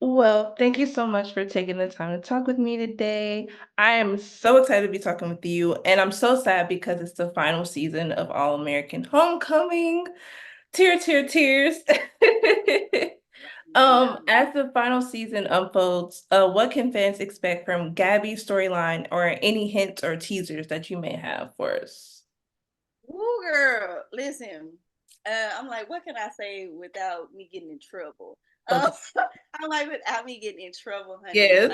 Well, thank you so much for taking the time to talk with me today. I am so excited to be talking with you, and I'm so sad because it's the final season of All American Homecoming. Tear, tear, tears. Yeah. As the final season unfolds, what can fans expect from Gabby's storyline or any hints or teasers that you may have for us? Woo, girl. Listen, I'm like, what can I say without me getting in trouble? Okay. Um, I'm like, without me getting in trouble, honey. Yes.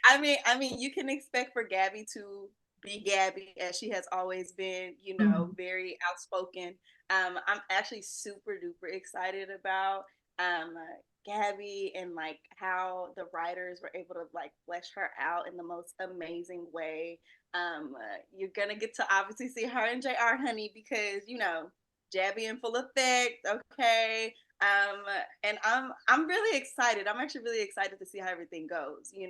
I mean, you can expect for Gabby to be Gabby as she has always been. Mhm. Very outspoken. I'm actually super duper excited about Gabby and like how the writers were able to like flesh her out in the most amazing way. You're gonna get to obviously see her and JR, honey, because Jabby in full effect. Okay. Um, and I'm really excited. I'm actually really excited to see how everything goes. I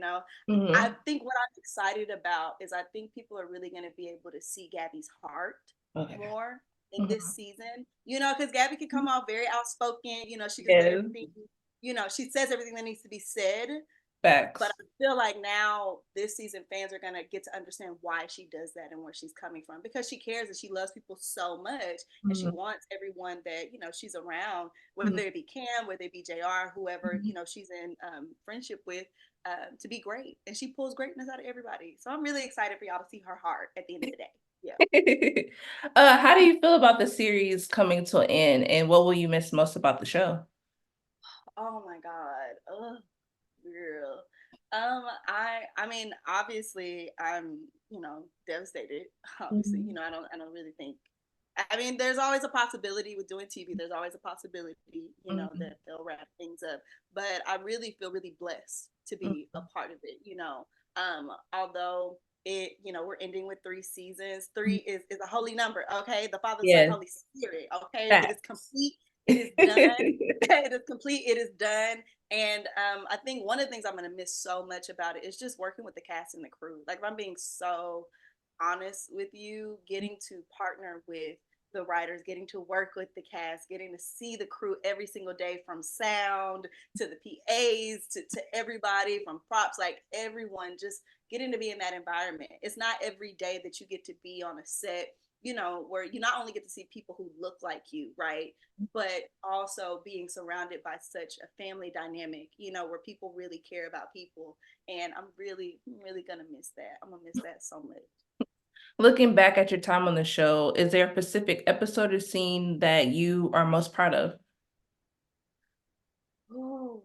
Mhm. think what I'm excited about is I think people are really gonna be able to see Gabby's heart Okay. more in this Mhm. season. Because Gabby can come off very outspoken. She can say Yes. everything. She says everything that needs to be said, but Facts. I feel like now this season fans are gonna get to understand why she does that and where she's coming from because she cares and she loves people so much and she Mhm. wants everyone that she's around, Mhm. whether it be Cam, whether it be JR, whoever Mhm. she's in friendship with, to be great. And she pulls greatness out of everybody. So I'm really excited for y'all to see her heart at the end of the day. Yeah. How do you feel about the series coming to an end, and what will you miss most about the show? Oh my God. Ugh. Girl. I mean, obviously I'm, devastated. Obviously, Mhm. I don't really think I mean, there's always a possibility with doing TV. There's always a possibility, Mhm. that they'll wrap things up. But I really feel really blessed to be a Mhm. part of it. Although we're ending with 3 seasons. Three Mhm. is a holy number, okay? The Father, Son, Yes, Holy Spirit, okay? It is facts. complete, it is done. It is complete, it is done. And I think one of the things I'm gonna miss so much about it is just working with the cast and the crew. Like if I'm being so honest with you, getting to partner with the writers, getting to work with the cast, getting to see the crew every single day from sound to the PAs to everybody from props, like everyone just getting to be in that environment. It's not every day that you get to be on a set, where you not only get to see people who look like you, right? But also being surrounded by such a family dynamic, where people really care about people. And I'm really gonna miss that. I'm gonna miss that so much. Looking back at your time on the show, is there a specific episode or scene that you are most proud of? Oh,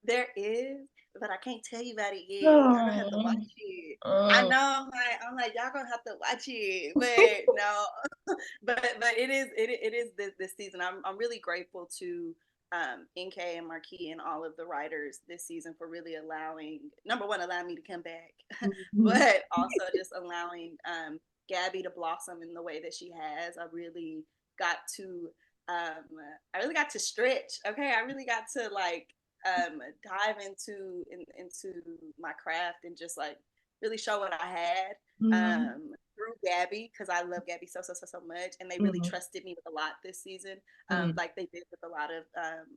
there is, but I can't tell you about it yet. Y'all gonna have to watch Oh, it. I oh. know. I'm like, y'all gonna have to watch it, but no, but it is this season. I'm really grateful to NK and Marquis and all of the writers this season for really allowing me to come back, Mhm. but also just allowing Gabby to blossom in the way that she has. Got to um I really got to stretch. Okay, I really got to like dive into my craft and just like really show what I had Mhm. through Gabby because I love Gabby so much, and they really Mhm. trusted me with a lot this season, Mhm. like they did with a lot of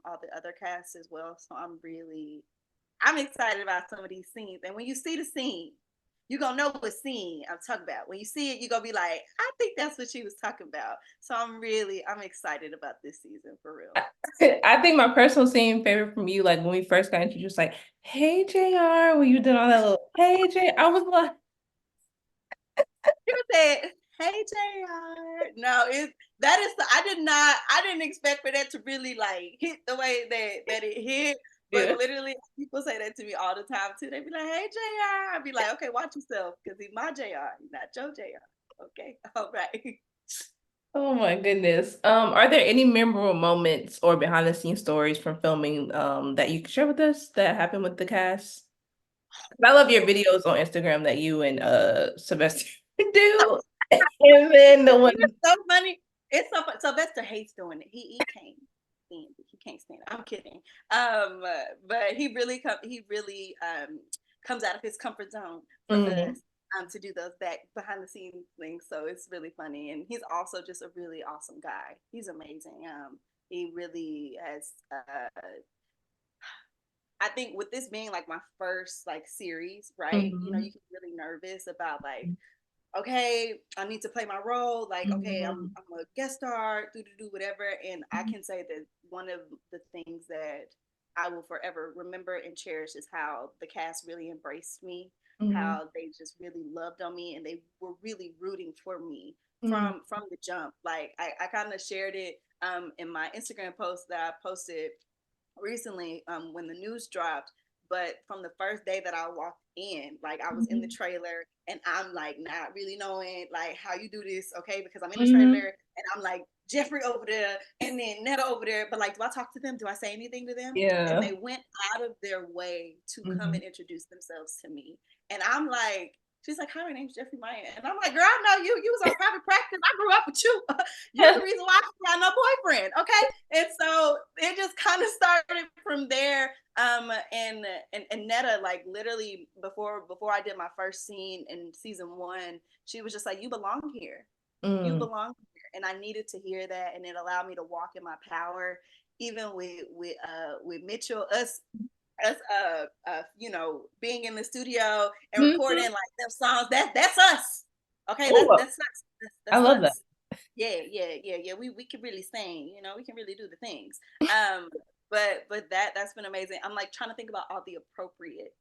all the other casts as well. So I'm excited about some of these scenes, and when you see the scene, you're gonna know what scene I'm talking about. When you see it, you're gonna be like, I think that's what she was talking about. So I'm excited about this season for real. I think my personal scene favorite from you, like when we first got introduced, like, "Hey JR," when you did all that little, "Hey J," I was like, You said, "Hey Jr." No, I didn't expect for that to really like hit the way that it hit. But yeah. literally, people say that to me all the time too. They be like, "Hey Jr." I be like, "Okay, watch yourself, because he's my Jr. He's not your Jr." Okay, all right. Oh my goodness. Are there any memorable moments or behind the scenes stories from filming that you can share with us that happened with the cast? 'Cause I love your videos on Instagram that you and Sylvester do. And then the one It's so funny. It's so fun. Sylvester hates doing it. He can't stand it. He can't stand it. I'm kidding. But he really comes out of his comfort zone for Mhm. us to do those back behind the scenes things. So it's really funny, and he's also just a really awesome guy. He's amazing. He really has I think with this being like my first like series, right? You know, Mm-hmm. you get really nervous about like, okay, I need to play my role. Like, okay, Mm-hmm. I'm a guest star, do whatever. And I can say that one of the things that I will forever remember and cherish is how the cast really embraced me, Mm-hmm. how they just really loved on me, and they were really rooting for me Mm-hmm. from the jump. Like I kind of shared it in my Instagram post that I posted recently when the news dropped. But from the first day that I walked in, like I was in the trailer and I'm like not really knowing like how you do this, okay? Because I'm in the Mm-hmm. trailer and I'm like Jeffrey over there and then Netta over there. But like, do I talk to them? Do I say anything to them? And Yeah. they went out of their way to come Mm-hmm. and introduce themselves to me. And I'm like, she's like, hi, my name's Jeffrey Maya. And I'm like, girl, I know you. You was on private practice. I grew up with you. You're the reason why I got no boyfriend. Okay. And so it just kind of started from there. And Netta, like literally before I did my first scene in season 1, she was just like, you belong here. You Mm. belong here. And I needed to hear that, and it allowed me to walk in my power. Even with Mitchell, you know, being in the studio and recording Mm-hmm. like them songs, that's us. Okay, Oh, that's us. I That's love that. us. Yeah, yeah. We can really sing, you know, we can really do the things. Um, but that's been amazing. I'm like trying to think about all the appropriate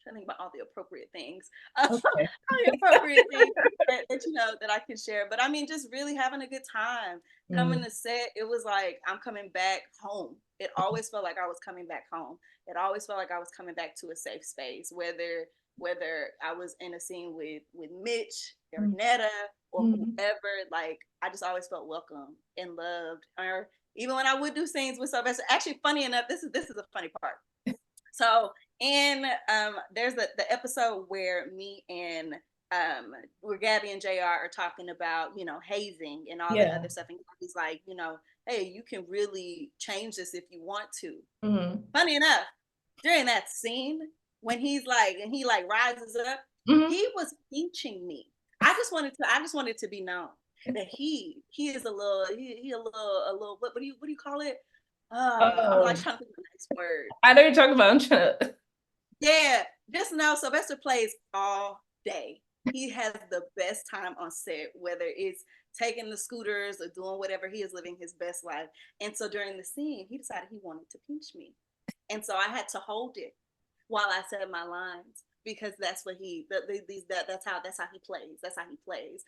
trying to think about all the appropriate things. All Okay. the appropriate things that you know that I can share. But I mean, just really having a good time. Coming Mm. to set, it was like I'm coming back home. It always felt like I was coming back home. It always felt like I was coming back to a safe space, whether I was in a scene with Mitch or Netta or Mm-hmm. whoever. Like I just always felt welcome and loved. Or even when I would do scenes with Sylvester. Actually, funny enough, this is a funny part. So in there's the episode where me and where Gabby and JR are talking about, you know, hazing and all that Yeah. other stuff. And he's like, you know, hey, you can really change this if you want to. Mm-hmm. Funny enough, during that scene, when he's like and he like rises up, Mm-hmm. he was pinching me. I just wanted to be known that he is a little he a little what do you call it? I'm like Oh, trying to think of a nice word. I know you're talking about. I'm trying to. Yeah, just know Sylvester plays all day. He has the best time on set, whether it's taking the scooters or doing whatever. He is living his best life. And so during the scene, he decided he wanted to pinch me, and so I had to hold it while I said my lines because that's what that's how he plays. That's how he plays.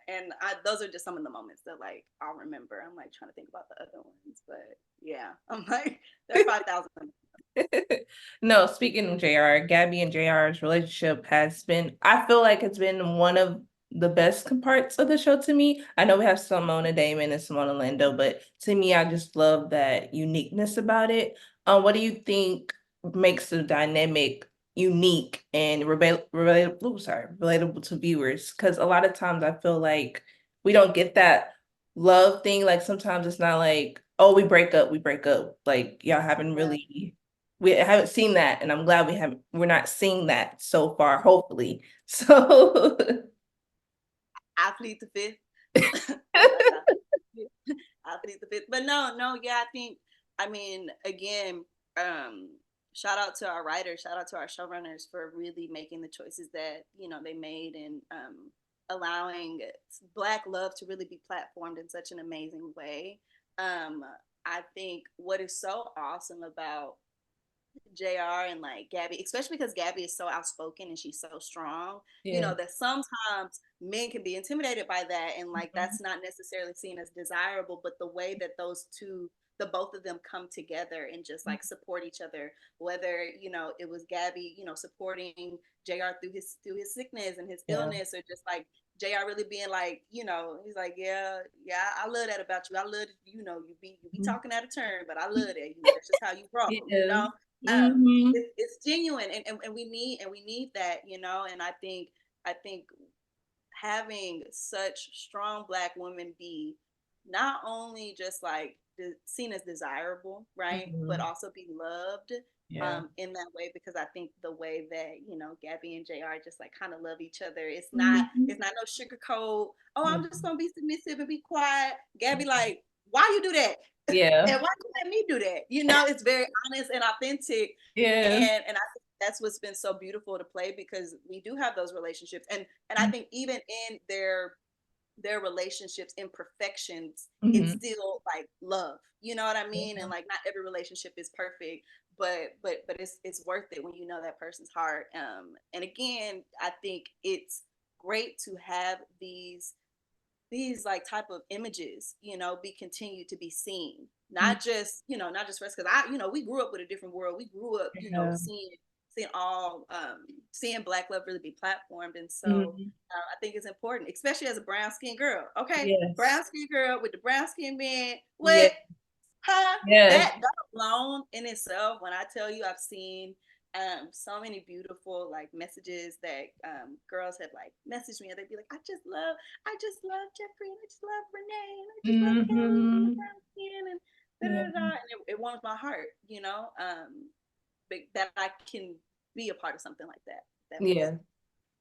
And those are just some of the moments that like I'll remember. I'm like trying to think about the other ones, but yeah, I'm like there are 5,000. No, speaking of JR, Gabby and JR's relationship has been, I feel like it's been one of the best parts of the show to me. I know we have Simona Damon and Simona Lando, but to me, I just love that uniqueness about it. What do you think makes the dynamic unique and relatable to viewers? Because a lot of times I feel like we don't get that love thing. Like sometimes it's not like, oh, we break up, we break up. Like y'all haven't Yeah. really we haven't seen that, and I'm glad we're not seeing that so far, hopefully. So I plead the fifth. I plead the fifth. But no, yeah, I mean, again, um, shout out to our writers, shout out to our showrunners for really making the choices that, you know, they made and allowing Black love to really be platformed in such an amazing way. Um, I think what is so awesome about JR and like Gabby, especially because Gabby is so outspoken and she's so strong, you yeah. know, that sometimes men can be intimidated by that and like Mhm. that's not necessarily seen as desirable. But the way that the both of them come together and just like support each other, whether, you know, it was Gabby, you know, supporting JR through his sickness and his Yeah. illness, or just like JR really being like, you know, he's like, yeah, yeah, I love that about you. I love, you know, you be talking out of turn, but I love that. You know, that's just how you roll, you Yeah. know. Hmm. It's genuine, and we need that, you know. And I think having such strong Black women be not only just like seen as desirable, right, but Hmm. also be loved Yeah. in that way, because I think the way that, you know, Gabby and JR just like kind of love each other, Hmm. it's not no sugar coat. Oh, Yeah. I'm just gonna be submissive and be quiet. Gabby like, why you do that? Yeah. And why you let me do that? You know, it's very honest and authentic. Yeah. And I think that's what's been so beautiful to play, because we do have those relationships. And I think even in their relationships imperfections, it's Mm-hmm. still like love. You know what I mean? And like not every relationship is perfect, but it's worth it when you know that person's heart. And again, I think it's great to have these like type of images, you know, be continued to be seen, not just, you know, not just for us, because I, you know, we grew up with a different world. We grew up, you know, Yeah. seeing all seeing black love really be platformed. And so Mhm. I think it's important, especially as a brown skinned girl. Okay, Yes. brown skinned girl with the brown skinned man, Yeah. what, huh? Yes. That alone in itself, when I tell you, I've seen so many beautiful like messages that girls have like messaged me, and they'd be like, I just love Jeffrey, and I just love Renee, and I just love Kelly and the Mm-hmm. brown skin, and da da Yeah. da, and it warms my heart, you know, but that I can be a part of something like that. That makes Yeah. sense. I'm like,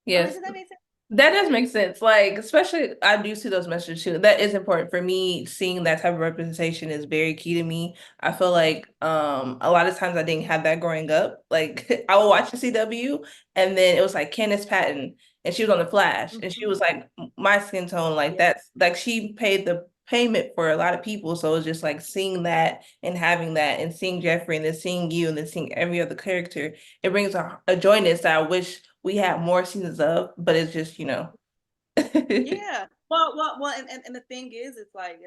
Yes. does that make sense? That does make sense. Like, especially I do see those messages too. That is important for me. Seeing that type of representation is very key to me. I feel like a lot of times I didn't have that growing up. Like I would watch the CW and then it was like Candace Patton and she was on the Flash and she Mm-hmm. was like my skin tone, like Yeah. that's like she paid the payment for a lot of people. So it's just like seeing that and having that and seeing Jeffrey and then seeing you and then seeing every other character, it brings a joyness that I wish we had more seasons of, but it's just, Yeah. Well, and the thing is, it's like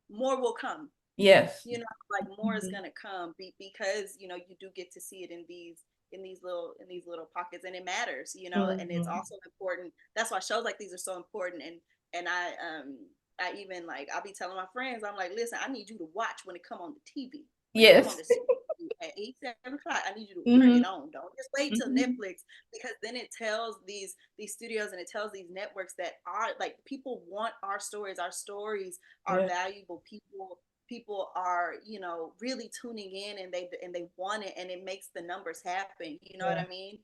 more will come. yes. You know, like more is Mhm. gonna come because you know you do get to see it in these little pockets, and it matters. You know, and it's Mhm. also important. That's why shows like these are so important. And I even like I'll be telling my friends, I'm like, listen, I need you to watch when it come on the TV. When it come on Yes. the CW at 8, 7 o'clock, I need you to turn Hmm. it on. Don't just wait till Hmm. Netflix, because then it tells these studios and it tells these networks that are like people want our stories. Our stories are Yeah. valuable. People are, you know, really tuning in, and they want it, and it makes the numbers happen. You know what Yeah. I mean?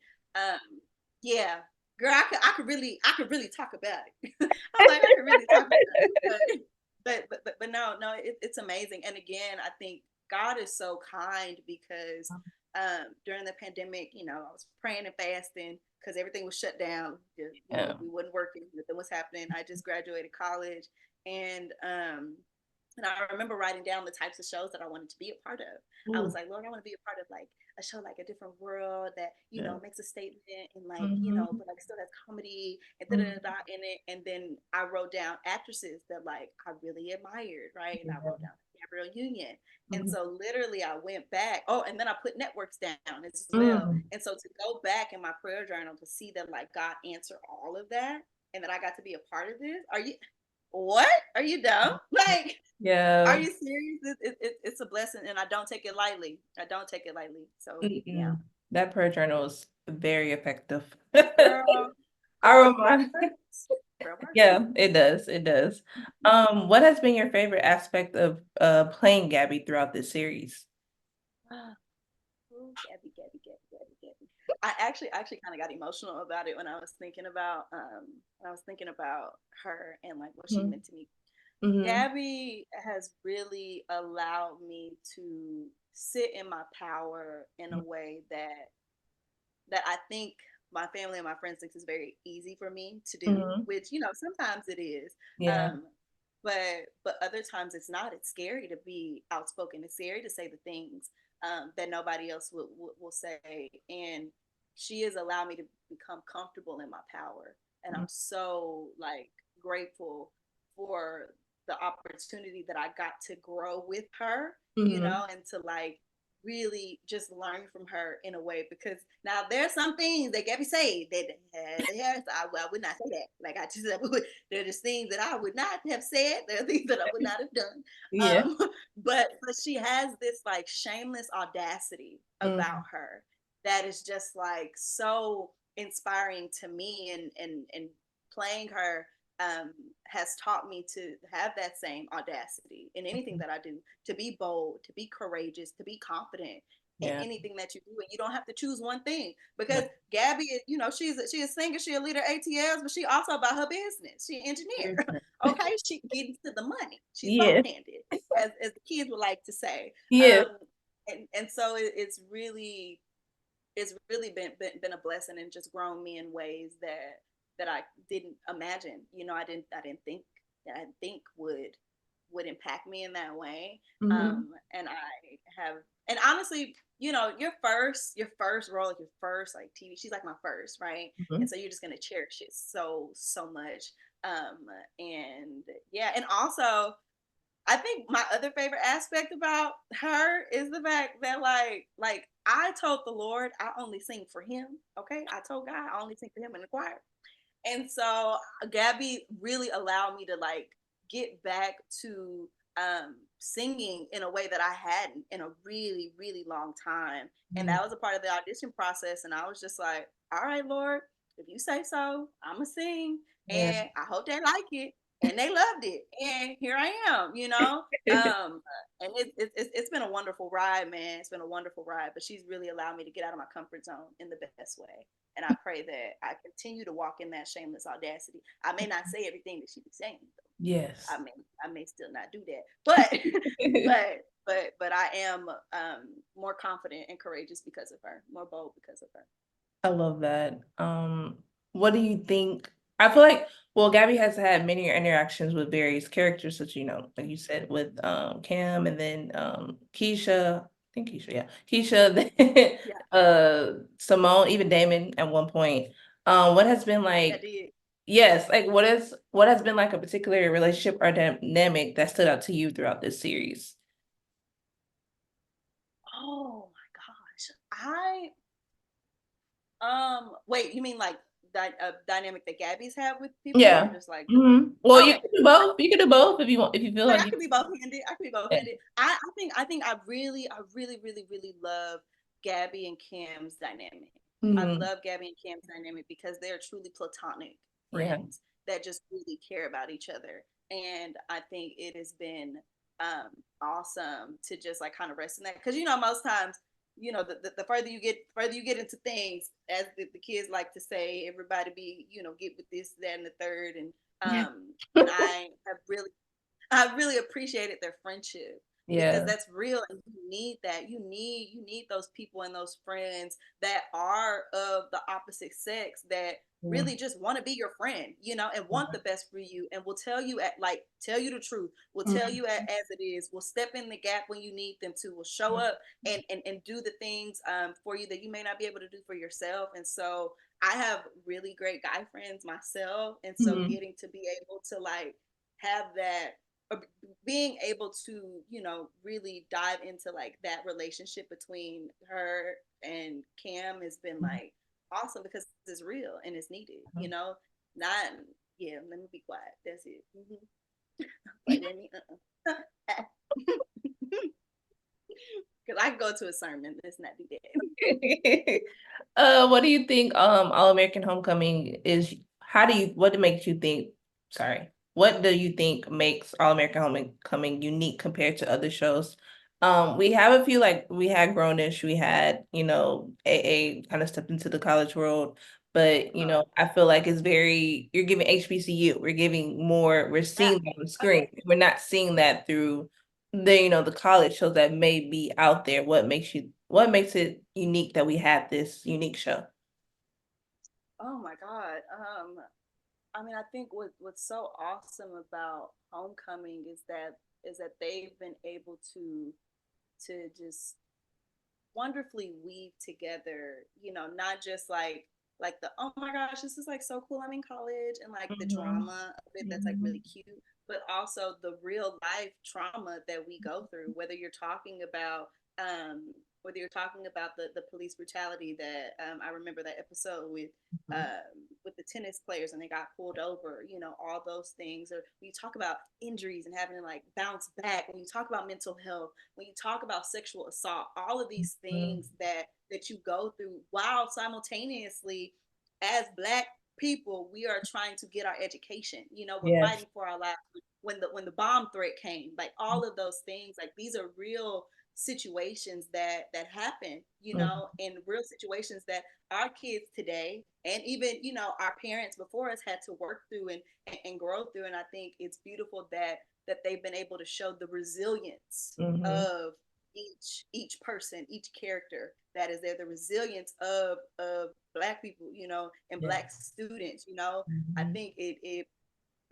Yeah, girl, I could really talk about it. I'm like, I could really talk about it, but no, it's amazing. And again, I think God is so kind, because during the pandemic, you know, I was praying and fasting because everything was shut down. You Yeah. know, we wasn't working, nothing was happening. I just graduated college, and I remember writing down the types of shows that I wanted to be a part of. I was Ooh. like, Lord, I want to be a part of like a show like A Different World that, you Yeah. know, makes a statement, and like, you know, Hmm. but like still has comedy and da da Hmm. da in it. And then I wrote down actresses that like I really admired, right? And I Yeah. wrote down Gabrielle Union. And Hmm. so literally I went back. Oh, and then I put networks down as well. Mm. And so to go back in my prayer journal to see that like God answered all of that, and that I got to be a part of this. Are you what? Are you dumb? Like, are Yeah. you serious? It's a blessing, and I don't take it lightly. I don't take it lightly. So yeah, Mm-mm. That prayer journal is very effective. girl, I girl, prayer remind, works. Prayer works. yeah, it does. It does. What has been your favorite aspect of playing Gabby throughout this series? Ooh, Gabby. I actually kind of got emotional about it when I was thinking about her and like what she meant to me. Mm-hmm. Gabby has really allowed me to sit in my power in a way that I think my family and my friends think is very easy for me to do, Hmm. which, you know, sometimes it is. Yeah. Um, but other times it's not. It's scary to be outspoken. It's scary to say the things that nobody else will say. And she has allowed me to become comfortable in my power. And I'm so like grateful for the opportunity that I got to grow with her, you Mm-hmm. know, and to like really just learn from her in a way, because now there's some things that Gabby say that I would not say that. Like I just there are just things that I would not have said. There are things that I would not have done. Yeah. But she has this like shameless audacity about Mm-hmm. her that is just like so inspiring to me, and playing her um, has taught me to have that same audacity in anything that I do, to be bold, to be courageous, to be confident. in Yeah. anything that you do, and you don't have to choose one thing because Gabby, she's a singer, she a leader ATLs, but she also about her business. She an engineer. Okay, she getting to the money. She's both Yeah. handed, as the kids would like to say. Yeah. And so it's really been a blessing and just grown me in ways that I didn't imagine. I didn't think would impact me in that way. Hmm. And I have, and honestly, your first role, like your first like TV, she's like my first, right? And Hmm. so you're just gonna cherish it so much. And yeah, and also I think my other favorite aspect about her is the fact that like I told the Lord I only sing for him. Okay. I told God I only sing for him in the choir. And so Gabby really allowed me to like get back to singing in a way that I hadn't in a really, really long time. And that was a part of the audition process. And I was just like, all right, Lord, if you say so, I'm going to sing. Yeah. And I hope they like it. And they loved it. And here I am. And it's been a wonderful ride, man. It's been a wonderful ride. But she's really allowed me to get out of my comfort zone in the best way. And I pray that I continue to walk in that shameless audacity. I may not say everything that she be saying, though. Yes. I may still not do that, but but I am more confident and courageous because of her, more bold because of her. I love that. What do you think? I feel like, well, Gabby has had many interactions with various characters, such like you said, with Cam and then Keisha. I think Keisha, yeah, Keisha, then Yeah, Simone, even Damon at one point. What has been I like? did. Yes, like what has been like a particular relationship or dynamic that stood out to you throughout this series? Oh my gosh, wait, you mean like that dynamic that Gabby's had with people, or Yeah. just like Well, you okay? can do both. You can do both if you want, if you feel Like like I you. could be both handed. I could be both Yeah. handed. I think I really love Gabby and Cam's dynamic. I Hmm. love Gabby and Cam's dynamic because they're truly platonic Yeah. friends that just really care about each other. And I think it has been awesome to just like kind of rest in that because most times the further you get into things, as the kids like to say, everybody be get with this, that, and the third, and I really appreciated their friendship because Yeah. that's real, and you need that. You need those people and those friends that are of the opposite sex that Yeah. really just want to be your friend, and want the best for you, and will tell you the truth, will tell Mhm. you as it is, will step in the gap when you need them to, will show up and do the things for you that you may not be able to do for yourself. And so I have really great guy friends myself, and so Mhm. getting to be able to like have that, being able to really dive into like that relationship between her and Cam has been like awesome because it's real and it's needed, not yeah, let me be quiet, that's it. Like let me because I can go to a sermon, let's not do that. What do you think All American Homecoming is? What makes you think, sorry, what do you think makes All American Homecoming unique compared to other shows? We have a few, like we had Grownish, we had, AA kind of stepped into the college world, but Uh-huh. I feel like you're giving HBCU, we're Yeah. seeing that on Oh yeah. screen. We're not seeing that through the college shows that may be out there. What makes it unique that we have this unique show? Oh my God. I mean, I think what's so awesome about Homecoming is that they've been able to just wonderfully weave together, not just like the oh my gosh, this is like so cool, I'm in college, and like the Mhm. drama of it that's like really Mhm. cute, but also the real life trauma that we go through, um whether you're talking about the police brutality that I remember that episode with the tennis players and they got pulled over, all those things. Or when you talk about injuries and having to like bounce back, when you talk about mental health, when you talk about sexual assault, all of these Mhm. things that you go through while simultaneously as Black people we are trying to get our education, we're Yes. fighting for our lives. When the bomb threat came, like all of those things, like these are real situations that happen, Mhm. in real situations that our kids today, and even our parents before us, had to work through and grow through. And I think it's beautiful that they've been able to show the resilience Mhm. of each person, each character that is there, the resilience of Black people, and Yeah. Black students. I Mhm. think it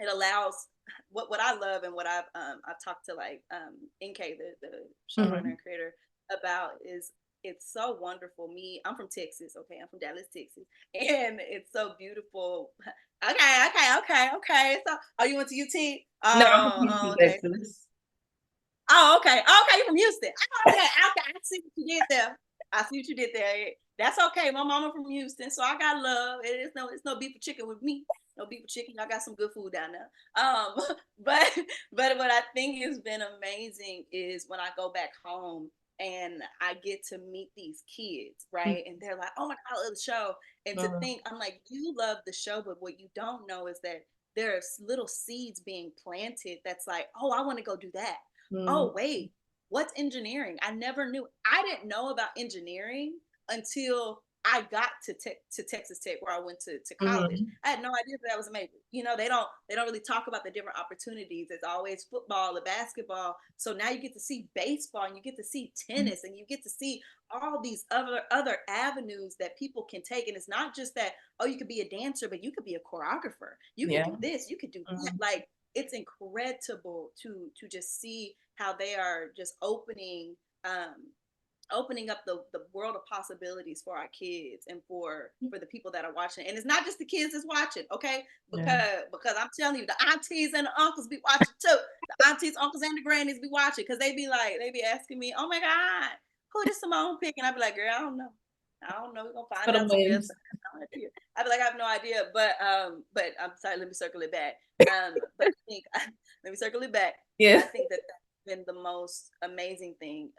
allows, what I love, and what I've talked to, like, NK, the showrunner Mhm. and creator, about, is it's so wonderful. I'm from Texas, okay? I'm from Dallas, Texas, and it's so beautiful. Okay, okay, okay, okay. So, oh, you went to UT? No, I'm from Oh, Houston, okay. Texas. Oh, okay. Okay, you're from Houston. Oh, okay. Okay. I see what you did there. I see what you did there. That's okay. My mama from Houston, so I got love. It's no beef or chicken with me. No beef or chicken. I got some good food down there. But what I think has been amazing is when I go back home and I get to meet these kids, right? And they're like, "Oh my God, I love the show." And to Mhm. think, I'm like, "You love the show, but what you don't know is that there's little seeds being planted. That's like, oh, I want to go do that. Mhm. Oh, wait, what's engineering? I never knew. I didn't know about engineering until I got to Texas Tech, where I went to college. Mhm. I had no idea that was a major. They don't really talk about the different opportunities. It's always football or basketball. So now you get to see baseball, and you get to see tennis, and you get to see all these other avenues that people can take. And it's not just that, oh, you could be a dancer, but you could be a choreographer. You could Yeah. do this, you could do that. Mhm. Like, it's incredible to just see how they are just opening up the world of possibilities for our kids, and for the people that are watching. And it's not just the kids that's watching, okay? Yeah. Because I'm telling you, the aunties and the uncles be watching too. The aunties, uncles, and the grannies be watching, because they be asking me, "Oh my God, who this Simone pick?" And I be like, "Girl, I don't know. I don't know. We're gonna For find the out together." wins. I have no idea. I be like, "I have no idea." But I'm sorry, let me circle it back. But I think let me circle it back. I Yeah. think that been the most amazing thing,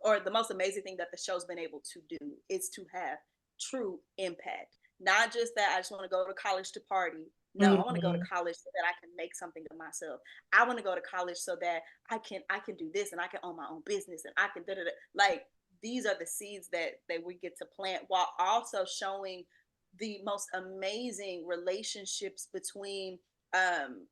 or the most amazing thing that the show's been able to do, is to have true impact. Not just that I just want to go to college to party. No, I want to go to Mhm. college so that I can make something of myself. I want to go to college so that I can do this, and I can own my own business, and I can da da da. Like, these are the seeds that we get to plant, while also showing the most amazing relationships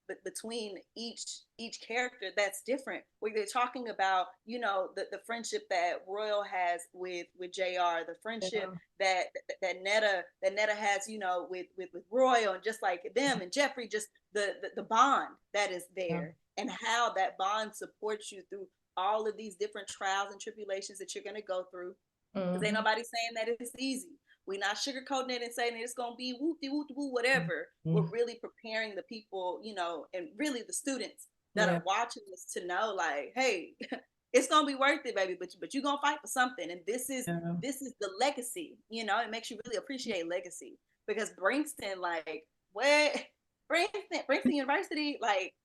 but between each character, that's different, where they're talking about, the friendship that Royal has with JR, the friendship Yeah. that Netta has, with Royal, and just like them and Jeffrey, just the bond that is Yeah. there, and how that bond supports you through all of these different trials and tribulations that you're going to go through, because ain't Mhm. nobody saying that it's easy. We're not sugarcoating it and saying that it's gonna be whoopty whoopty woo whatever. We're Mhm. really preparing the people, and really the students that Yeah. are watching this, to know, like, hey, it's gonna be worth it, baby. But you're gonna fight for something, and Yeah. this is the legacy. It makes you really appreciate legacy, because Brinkston, like, what Brinkston University, like,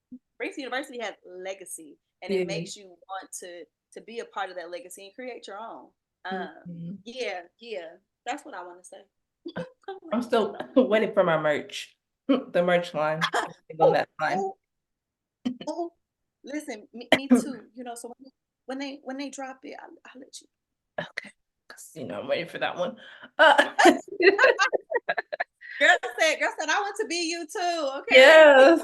Brinkston University has legacy, and it Yeah. makes you want to be a part of that legacy and create your own. Mhm. Yeah, yeah, that's what I want to say. I'm still waiting for my merch. The merch line. Everything on Oh, that line. oh, oh. Listen, me too. So when they drop it, I'll let you. Okay. 'Cause, I'm waiting for that one. Girl said, I want to be you too. Okay. Yes.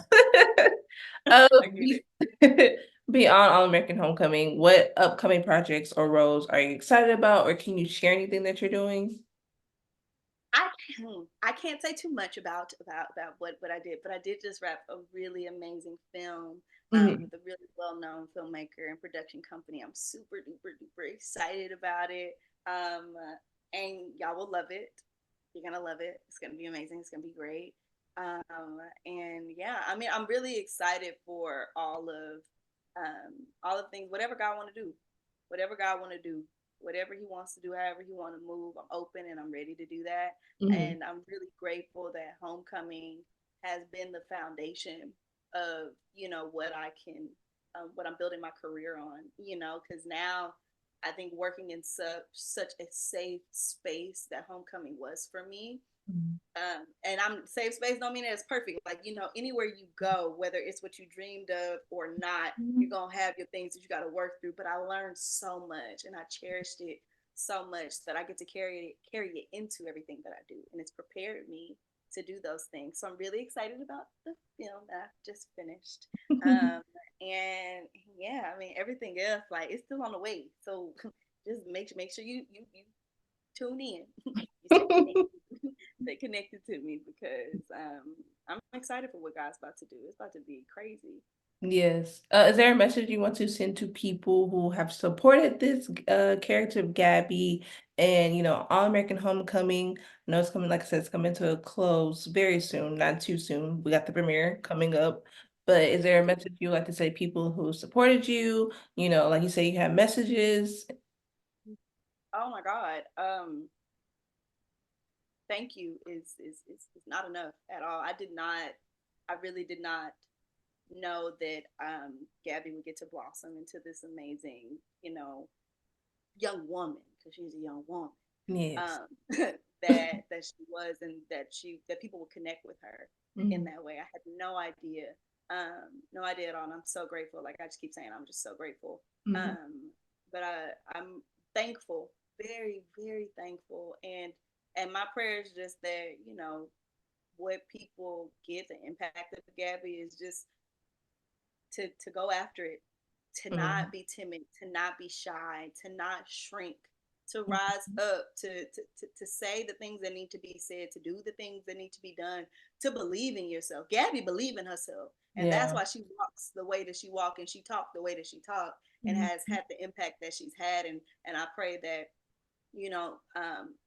Uh, I get be it. beyond All American Homecoming, what upcoming projects or roles are you excited about, or can you share anything that you're doing? I can't say too much about what I did, but I did just wrap a really amazing film, Mhm. with a really well known filmmaker and production company. I'm super duper duper excited about it, and y'all will love it. You're gonna love it. It's gonna be amazing. It's gonna be great. And yeah, I mean, I'm really excited for all of things, whatever God want to do, whatever God want to do, whatever He wants to do, however He want to move. I'm open and I'm ready to do that. Mhm. And I'm really grateful that Homecoming has been the foundation of what I'm building my career on. Because now I think working in such a safe space that homecoming was for me. And I'm safe space don't mean that it's perfect. Like, anywhere you go, whether it's what you dreamed of or not, you're Mhm. gonna have your things that you got to work through. But I learned so much, and I cherished it so much that I get to carry it into everything that I do, and it's prepared me to do those things. So I'm really excited about the film that I've just finished. Um, and yeah, I mean everything else, like, it's still on the way. So just make sure you tune in. You stay connected. Stay connected to me because I'm excited for what God's about to do. It's about to be crazy. Yes. Is there a message you want to send to people who have supported this character of Gabby and All American Homecoming? I know it's coming, like I said, it's coming to a close very soon, not too soon. We got the premiere coming up. But is there a message you like to say people who supported you? Like you say, you have messages. Oh my God. Thank you is not enough at all. I really did not know that Gabby would get to blossom into this amazing, young woman, because she's a young woman. Yes. um, that she was, and that people would connect with her in Mhm. that way. I had no idea at all. And I'm so grateful. Like I just keep saying, I'm just so grateful. Mhm. But I'm thankful, very, very thankful. And my prayer is just that, what people get the impact of Gabby is just to go after it, to not Mhm. be timid, to not be shy, to not shrink, to rise Mhm. up, to say the things that need to be said, to do the things that need to be done, to believe in yourself. Gabby believed in herself, and that's Yeah. why she walks the way that she walked, and she talked the way that she talked, and has Mhm. had the impact that she's had. And I pray that,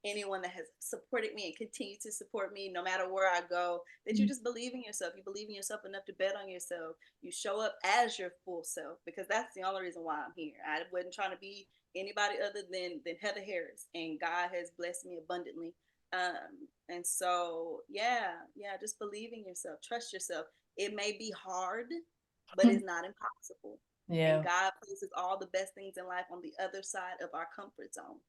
anyone that has supported me and continue to support me no matter where I go, that you Mhm. just believe in yourself. You believe in yourself enough to bet on yourself. You show up as your full self, because that's the only reason why I'm here. I wasn't trying to be anybody other than Heather Harris, and God has blessed me abundantly. And so, yeah, just believe in yourself, trust yourself. It may be hard, but it's not impossible. And Yeah. God places all the best things in life on the other side of our comfort zone.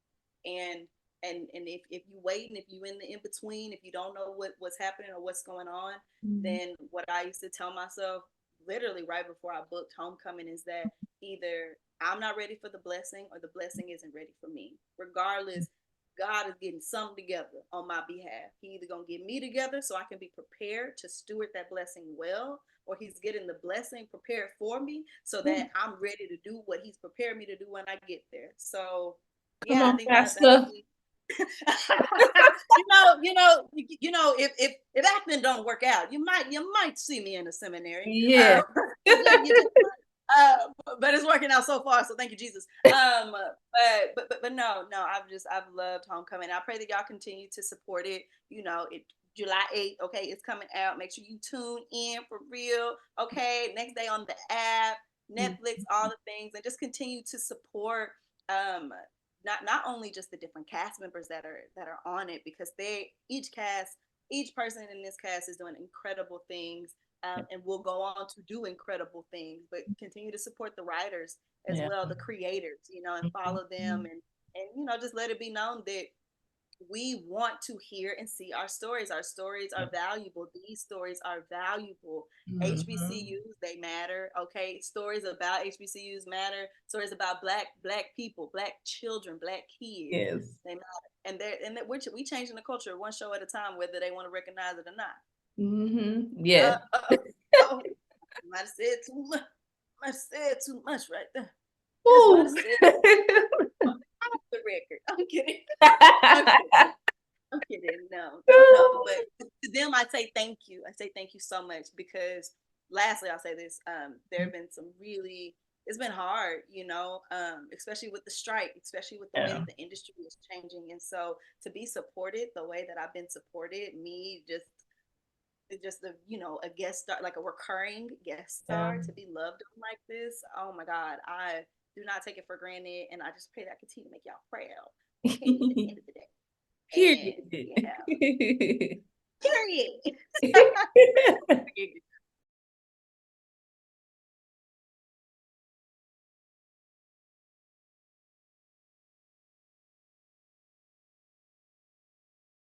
And if you wait, and if you in the in between, if you don't know what's happening or what's going on, Mhm. then what I used to tell myself literally right before I booked homecoming is that either I'm not ready for the blessing, or the blessing isn't ready for me. Regardless, God is getting something together on my behalf. He either gonna get me together so I can be prepared to steward that blessing well, or he's getting the blessing prepared for me so that I'm ready to do what he's prepared me to do when I get there. So Come yeah, I on, think that's Pastor. really if acting don't work out, you might see me in a seminary. Yeah. You just but it's working out so far, so thank you, Jesus. But no, I've loved Homecoming. I pray that y'all continue to support it. July 8th, okay, it's coming out. Make sure you tune in for real. Okay, next day on the app, Netflix, all the things, and just continue to support um not only just the different cast members that are on it, because each person in this cast is doing incredible things, and will go on to do incredible things. But continue to support the writers as Yeah. well, the creators, and follow them, and just let it be known that we want to hear and see our stories. Our stories are valuable. These stories are valuable. Mhm. HBCUs, they matter. Okay, stories about HBCUs matter. Stories about black people, black children, black kids, Yes. they matter. And we changing the culture one show at a time, whether they want to recognize it or not. Yeah. Oh, might have said too much. Might have said too much right there. Just might have Ooh. said off the record. I'm kidding. I'm kidding. I'm kidding. No, no, no. But to them, I say thank you. I say thank you so much, because lastly, I'll say this. There have been some really, it's been hard, especially with the strike, especially with the way Yeah. that the industry is changing. And so to be supported the way that I've been supported, me just a guest star, like a recurring guest Yeah. star, to be loved on like this. Oh my God. I do not take it for granted. And I just pray that I continue to make y'all proud. Okay, at the end of the day. And Period. yeah, period.